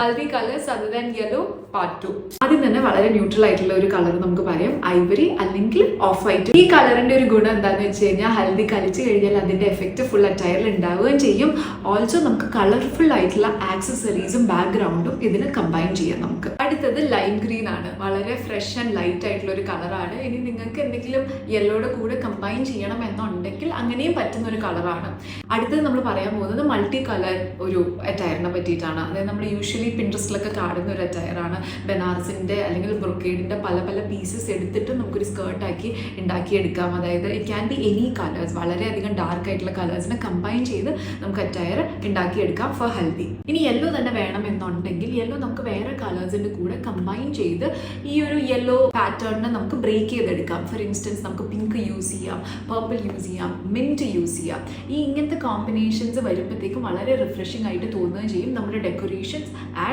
Haldi colours other than yellow part 2. ആദ്യം തന്നെ വളരെ ന്യൂട്രൽ ആയിട്ടുള്ള ഒരു കളർ നമുക്ക് പറയാം ഐവറി അല്ലെങ്കിൽ ഓഫ് വൈറ്റ്. ഈ കളറിന്റെ ഒരു ഗുണം എന്താണെന്ന് വെച്ച് കഴിഞ്ഞാൽ ഹൽദി കളിച്ചു കഴിഞ്ഞാൽ അതിന്റെ എഫക്റ്റ് ഫുൾ അറ്റയറിൽ ഉണ്ടാവുകയും ചെയ്യും. ഓൾസോ നമുക്ക് കളർഫുൾ ആയിട്ടുള്ള ആക്സസറീസും ബാക്ക്ഗ്രൗണ്ടും ഇതിന് കമ്പൈൻ ചെയ്യാം. നമുക്ക് അടുത്തത് ലൈം ഗ്രീൻ ആണ്. വളരെ ഫ്രഷ് ആൻഡ് ലൈറ്റ് ആയിട്ടുള്ള ഒരു കളറാണ്. ഇനി നിങ്ങൾക്ക് എന്തെങ്കിലും യെല്ലോയുടെ കൂടെ കമ്പൈൻ ചെയ്യണം എന്നുണ്ടെങ്കിൽ അങ്ങനെയും പറ്റുന്ന ഒരു കളറാണ്. അടുത്തത് നമ്മൾ പറയാൻ പോകുന്നത് മൾട്ടി കളർ ഒരു അറ്റയറിനെ പറ്റിയിട്ടാണ്. അതായത് നമ്മൾ യൂഷ്വലി പിൻട്രസ്റ്റിലൊക്കെ കാണുന്ന ഒരു അറ്റയറാണ്. ബനാറസിന്റെ അല്ലെങ്കിൽ ബ്രൊക്കേഡിന്റെ പല പല പീസസ് എടുത്തിട്ട് നമുക്കൊരു സ്കേർട്ടാക്കി ഉണ്ടാക്കിയെടുക്കാം. അതായത് it can be any colours, വളരെയധികം ഡാർക്ക് ആയിട്ടുള്ള കളേഴ്സിനെ കമ്പൈൻ ചെയ്ത് നമുക്ക് അറ്റയർ ഉണ്ടാക്കിയെടുക്കാം ഫോർ ഹൽദി. ഇനി യെല്ലോ തന്നെ വേണമെന്നുണ്ടെങ്കിൽ യെല്ലോ നമുക്ക് വേറെ കളേഴ്സിന്റെ കൂടെ കമ്പൈൻ ചെയ്ത് ഈ ഒരു യെല്ലോ പാറ്റേണിനെ നമുക്ക് ബ്രേക്ക് ചെയ്തെടുക്കാം. ഫോർ ഇൻസ്റ്റൻസ് നമുക്ക് പിങ്ക് യൂസ് ചെയ്യാം, പർപ്പിൾ യൂസ് ചെയ്യാം, മിന്റ് യൂസ് ചെയ്യാം. ഈ ഇങ്ങനത്തെ കോമ്പിനേഷൻസ് വരുമ്പോഴത്തേക്കും വളരെ റിഫ്രഷിംഗ് ആയിട്ട് തോന്നുകയും ചെയ്യും. നമ്മുടെ ഡെക്കറേഷൻസ്